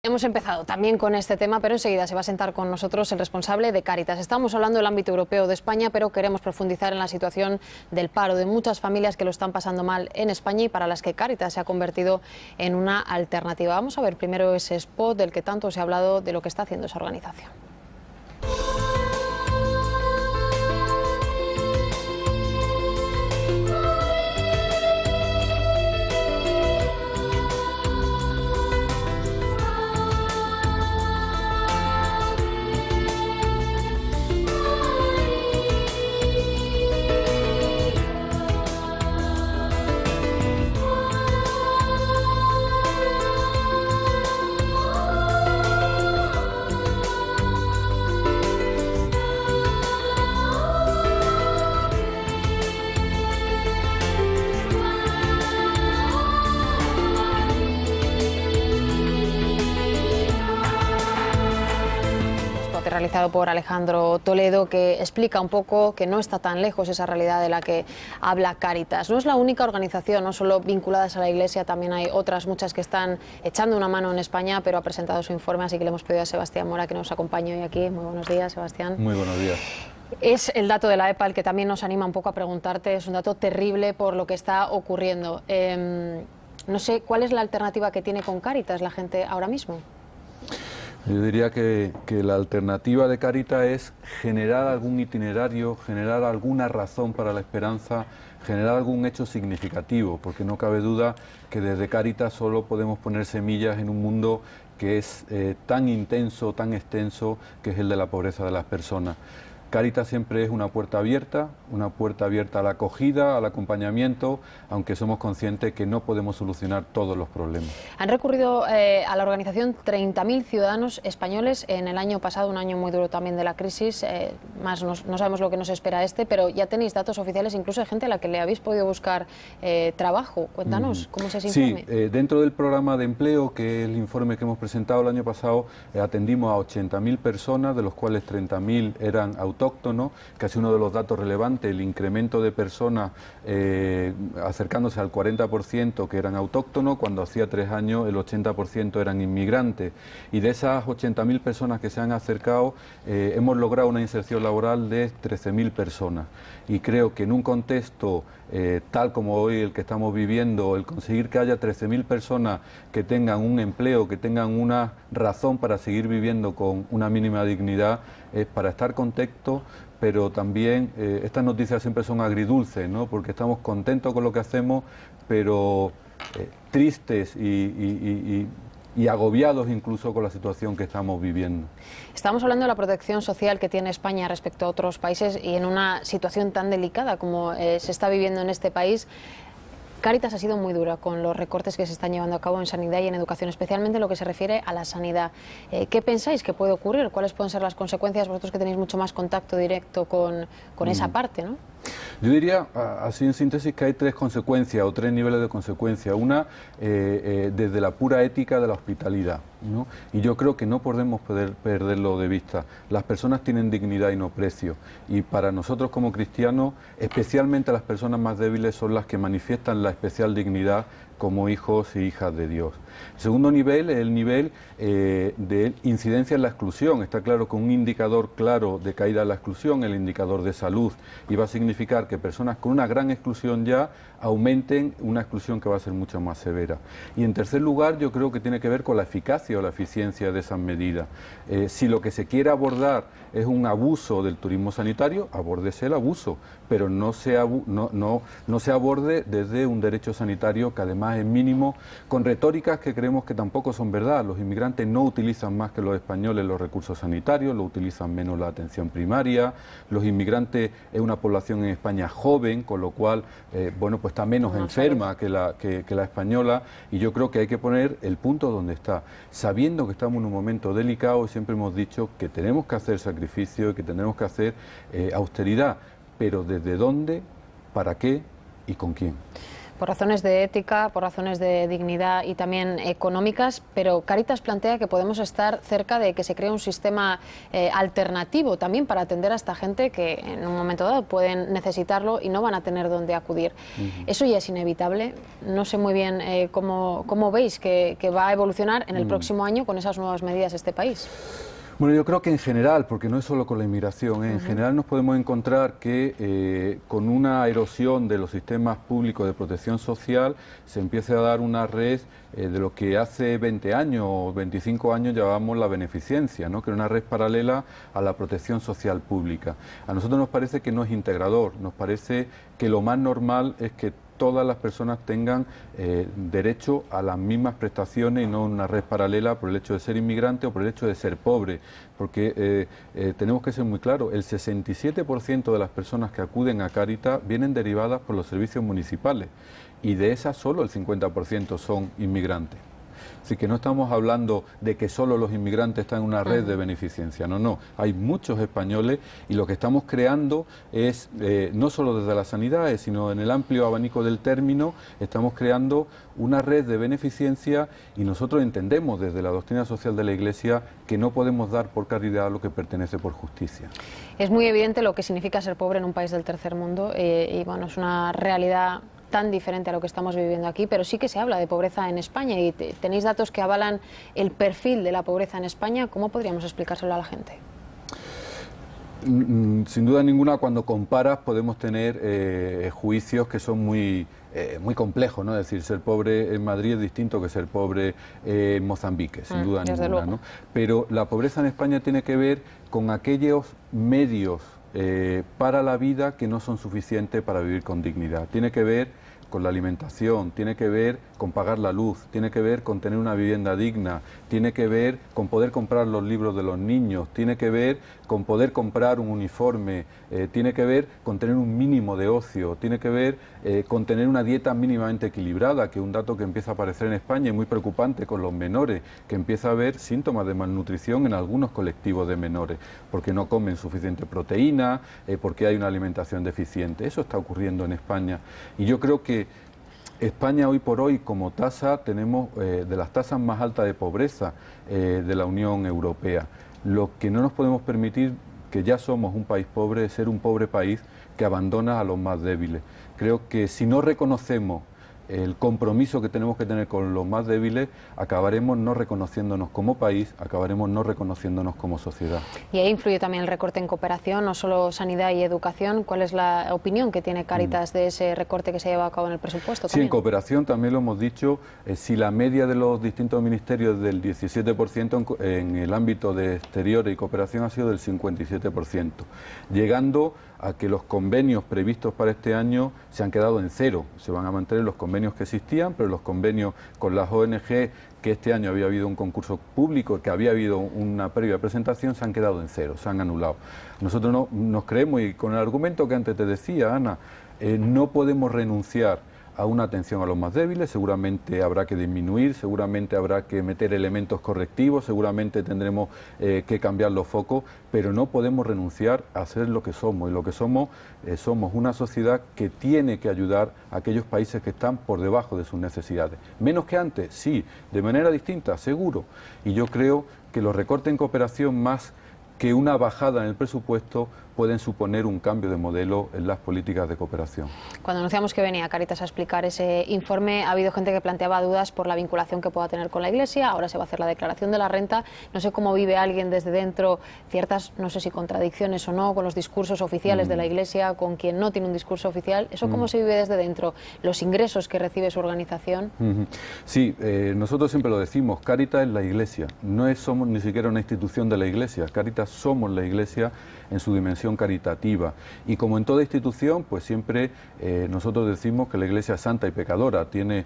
Hemos empezado también con este tema, pero enseguida se va a sentar con nosotros el responsable de Cáritas. Estamos hablando del ámbito europeo de España, pero queremos profundizar en la situación del paro de muchas familias que lo están pasando mal en España y para las que Cáritas se ha convertido en una alternativa. Vamos a ver primero ese spot del que tanto se ha hablado de lo que está haciendo esa organización. Realizado por Alejandro Toledo, que explica un poco que no está tan lejos esa realidad de la que habla Cáritas. No es la única organización, no solo vinculadas a la Iglesia, también hay otras muchas que están echando una mano en España, pero ha presentado su informe, así que le hemos pedido a Sebastián Mora que nos acompañe hoy aquí. Muy buenos días, Sebastián. Muy buenos días. Es el dato de la EPA el que también nos anima un poco a preguntarte, es un dato terrible por lo que está ocurriendo. No sé, ¿cuál es la alternativa que tiene con Cáritas la gente ahora mismo? Yo diría que la alternativa de Cáritas es generar algún itinerario, generar alguna razón para la esperanza, generar algún hecho significativo, porque no cabe duda que desde Cáritas solo podemos poner semillas en un mundo que es tan intenso, tan extenso, que es el de la pobreza de las personas. Cáritas siempre es una puerta abierta a la acogida, al acompañamiento, aunque somos conscientes que no podemos solucionar todos los problemas. Han recurrido a la organización 30.000 ciudadanos españoles en el año pasado, un año muy duro también de la crisis, más no sabemos lo que nos espera pero ya tenéis datos oficiales incluso de gente a la que le habéis podido buscar trabajo. Cuéntanos, ¿cómo es ese informe? Sí, dentro del programa de empleo, que es el informe que hemos presentado el año pasado, atendimos a 80.000 personas, de los cuales 30.000 eran autóctonos, que ha sido uno de los datos relevantes, el incremento de personas acercándose al 40% que eran autóctonos, cuando hacía 3 años el 80% eran inmigrantes. Y de esas 80.000 personas que se han acercado, hemos logrado una inserción laboral de 13.000 personas. Y creo que en un contexto tal como hoy el que estamos viviendo, el conseguir que haya 13.000 personas que tengan un empleo, que tengan una razón para seguir viviendo con una mínima dignidad, es para estar contentos, pero también estas noticias siempre son agridulces, ¿no? Porque estamos contentos con lo que hacemos, pero tristes y agobiados incluso con la situación que estamos viviendo. Estamos hablando de la protección social que tiene España respecto a otros países y en una situación tan delicada como se está viviendo en este país. Cáritas ha sido muy dura con los recortes que se están llevando a cabo en sanidad y en educación, especialmente en lo que se refiere a la sanidad. ¿Qué pensáis que puede ocurrir? ¿Cuáles pueden ser las consecuencias? Vosotros que tenéis mucho más contacto directo con esa parte, ¿no? Yo diría, así en síntesis, que hay 3 consecuencias o 3 niveles de consecuencia. Una, desde la pura ética de la hospitalidad, ¿no? Y yo creo que no podemos perderlo de vista. Las personas tienen dignidad y no precio. Y para nosotros como cristianos, especialmente las personas más débiles son las que manifiestan la especial dignidad como hijos y hijas de Dios. El segundo nivel es el nivel de incidencia en la exclusión. Está claro que un indicador claro de caída en la exclusión, el indicador de salud, y va a significar que personas con una gran exclusión ya aumenten una exclusión que va a ser mucho más severa. Y en tercer lugar, yo creo que tiene que ver con la eficacia o la eficiencia de esas medidas. Si lo que se quiere abordar es un abuso del turismo sanitario, abórdese el abuso, pero no se aborde desde un derecho sanitario que además es mínimo, con retóricas que creemos que tampoco son verdad. Los inmigrantes no utilizan más que los españoles los recursos sanitarios, lo utilizan menos la atención primaria. Los inmigrantes es una población en España joven, con lo cual, bueno, pues está menos enferma que la española, y yo creo que hay que poner el punto donde está, sabiendo que estamos en un momento delicado. Siempre hemos dicho que tenemos que hacer sacrificio, que tenemos que hacer austeridad, pero ¿desde dónde, para qué y con quién? Por razones de ética, por razones de dignidad y también económicas, pero Cáritas plantea que podemos estar cerca de que se cree un sistema alternativo también para atender a esta gente que en un momento dado pueden necesitarlo y no van a tener dónde acudir. Eso ya es inevitable. No sé muy bien cómo veis que va a evolucionar en el próximo año con esas nuevas medidas este país. Bueno, yo creo que en general, porque no es solo con la inmigración, en general nos podemos encontrar que con una erosión de los sistemas públicos de protección social se empiece a dar una red de lo que hace 20 años o 25 años llamábamos la beneficencia, ¿no? Que era una red paralela a la protección social pública. A nosotros nos parece que no es integrador, nos parece que lo más normal es que todas las personas tengan derecho a las mismas prestaciones y no una red paralela por el hecho de ser inmigrante o por el hecho de ser pobre, porque tenemos que ser muy claros, el 67% de las personas que acuden a Cáritas vienen derivadas por los servicios municipales y de esas solo el 50% son inmigrantes. Así que no estamos hablando de que solo los inmigrantes están en una red de beneficencia, no, hay muchos españoles y lo que estamos creando es, no solo desde las sanidades, sino en el amplio abanico del término, estamos creando una red de beneficencia y nosotros entendemos desde la doctrina social de la Iglesia que no podemos dar por caridad lo que pertenece por justicia. Es muy evidente lo que significa ser pobre en un país del tercer mundo y bueno, es una realidad tan diferente a lo que estamos viviendo aquí, pero sí que se habla de pobreza en España y tenéis datos que avalan el perfil de la pobreza en España. ¿Cómo podríamos explicárselo a la gente? Sin duda ninguna, cuando comparas podemos tener juicios que son muy complejos, ¿no? Es decir, ser pobre en Madrid es distinto que ser pobre en Mozambique, sin duda ninguna, ¿no? Pero la pobreza en España tiene que ver con aquellos medios para la vida que no son suficientes para vivir con dignidad. Tiene que ver con la alimentación, tiene que ver con pagar la luz, tiene que ver con tener una vivienda digna, tiene que ver con poder comprar los libros de los niños, tiene que ver con poder comprar un uniforme, tiene que ver con tener un mínimo de ocio, tiene que ver con tener una dieta mínimamente equilibrada, que es un dato que empieza a aparecer en España y muy preocupante con los menores, que empieza a haber síntomas de malnutrición en algunos colectivos de menores, porque no comen suficiente proteína, porque hay una alimentación deficiente. Eso está ocurriendo en España y yo creo que España hoy por hoy como tasa tenemos de las tasas más altas de pobreza de la Unión Europea. Lo que no nos podemos permitir, que ya somos un país pobre, es ser un pobre país que abandona a los más débiles. Creo que si no reconocemos el compromiso que tenemos que tener con los más débiles, acabaremos no reconociéndonos como país, acabaremos no reconociéndonos como sociedad. Y ahí influye también el recorte en cooperación, no solo sanidad y educación. ¿Cuál es la opinión que tiene Cáritas de ese recorte que se lleva a cabo en el presupuesto? Sí, en cooperación también lo hemos dicho, si la media de los distintos ministerios es del 17%, en el ámbito de exteriores y cooperación ha sido del 57%, llegando a que los convenios previstos para este año se han quedado en cero. Se van a mantener los convenios que existían, pero los convenios con las ONG, que este año había habido un concurso público, que había habido una previa presentación, se han quedado en cero, se han anulado. Nosotros no nos creemos, y con el argumento que antes te decía, Ana, no podemos renunciar a una atención a los más débiles, seguramente habrá que disminuir, seguramente habrá que meter elementos correctivos, seguramente tendremos que cambiar los focos, pero no podemos renunciar a ser lo que somos, y lo que somos una sociedad que tiene que ayudar a aquellos países que están por debajo de sus necesidades. Menos que antes, sí, de manera distinta, seguro, y yo creo que los recortes en cooperación más que una bajada en el presupuesto pueden suponer un cambio de modelo en las políticas de cooperación. Cuando anunciamos que venía Cáritas a explicar ese informe, ha habido gente que planteaba dudas por la vinculación que pueda tener con la Iglesia. Ahora se va a hacer la declaración de la renta. No sé cómo vive alguien desde dentro ciertas, no sé si contradicciones o no, con los discursos oficiales de la Iglesia, con quien no tiene un discurso oficial. ¿Eso cómo se vive desde dentro? ¿Los ingresos que recibe su organización? Sí, nosotros siempre lo decimos, Cáritas es la Iglesia, no somos ni siquiera una institución de la Iglesia, Cáritas somos la Iglesia en su dimensión caritativa, y como en toda institución, pues siempre nosotros decimos que la Iglesia es santa y pecadora, tiene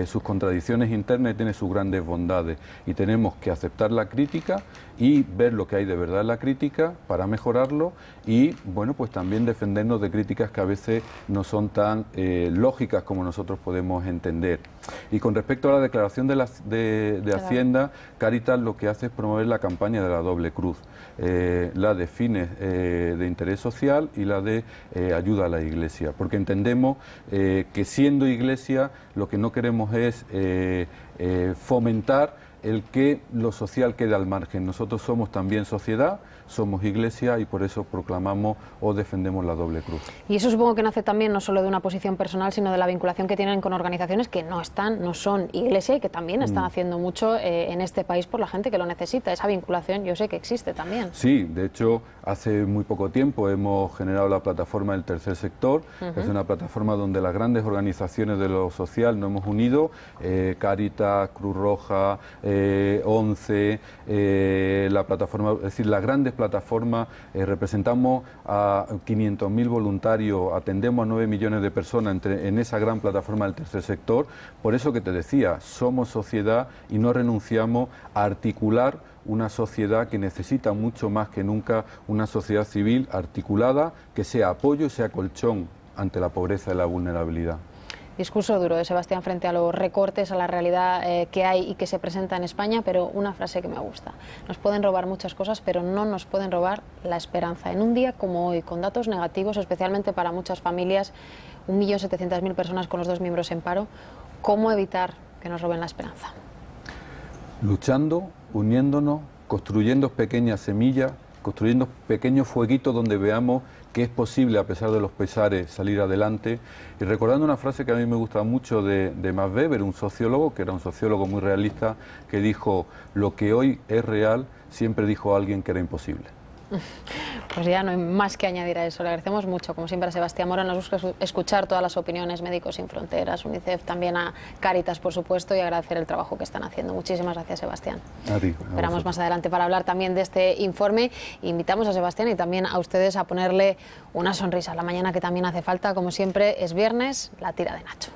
sus contradicciones internas y tiene sus grandes bondades, y tenemos que aceptar la crítica y ver lo que hay de verdad en la crítica para mejorarlo, y bueno, pues también defendernos de críticas que a veces no son tan lógicas como nosotros podemos entender. Y con respecto a la declaración de Hacienda, Cáritas lo que hace es promover la campaña de la doble cruz, la de fines de de interés social y la de ayuda a la Iglesia, porque entendemos que siendo Iglesia lo que no queremos es fomentar el que lo social quede al margen. Nosotros somos también sociedad, somos Iglesia y por eso proclamamos o defendemos la doble cruz. Y eso supongo que nace también no solo de una posición personal, sino de la vinculación que tienen con organizaciones que no son Iglesia y que también están haciendo mucho en este país por la gente que lo necesita. Esa vinculación yo sé que existe también. Sí, de hecho, hace muy poco tiempo hemos generado la plataforma del tercer sector, que es una plataforma donde las grandes organizaciones de lo social nos hemos unido, Cáritas, Cruz Roja, ONCE, la plataforma, es decir, las grandes plataformas, representamos a 500.000 voluntarios, atendemos a 9 millones de personas en esa gran plataforma del tercer sector. Por eso que te decía, somos sociedad y no renunciamos a articular una sociedad que necesita mucho más que nunca una sociedad civil articulada, que sea apoyo y sea colchón ante la pobreza y la vulnerabilidad. Discurso duro de Sebastián frente a los recortes, a la realidad que hay y que se presenta en España, pero una frase que me gusta. Nos pueden robar muchas cosas, pero no nos pueden robar la esperanza. En un día como hoy, con datos negativos, especialmente para muchas familias, 1.700.000 personas con los 2 miembros en paro, ¿cómo evitar que nos roben la esperanza? Luchando, uniéndonos, construyendo pequeñas semillas, construyendo pequeños fueguitos donde veamos que es posible, a pesar de los pesares, salir adelante. Y recordando una frase que a mí me gusta mucho de Max Weber, un sociólogo, que era un sociólogo muy realista, que dijo: lo que hoy es real, siempre dijo alguien que era imposible. Pues ya no hay más que añadir a eso. Le agradecemos mucho, como siempre, a Sebastián Mora. Nos busca escuchar todas las opiniones, Médicos Sin Fronteras, UNICEF, también a Cáritas, por supuesto, y agradecer el trabajo que están haciendo. Muchísimas gracias, Sebastián. A ti. Esperamos más adelante para hablar también de este informe. Invitamos a Sebastián y también a ustedes a ponerle una sonrisa a la mañana, que también hace falta. Como siempre, es viernes, la tira de Nacho.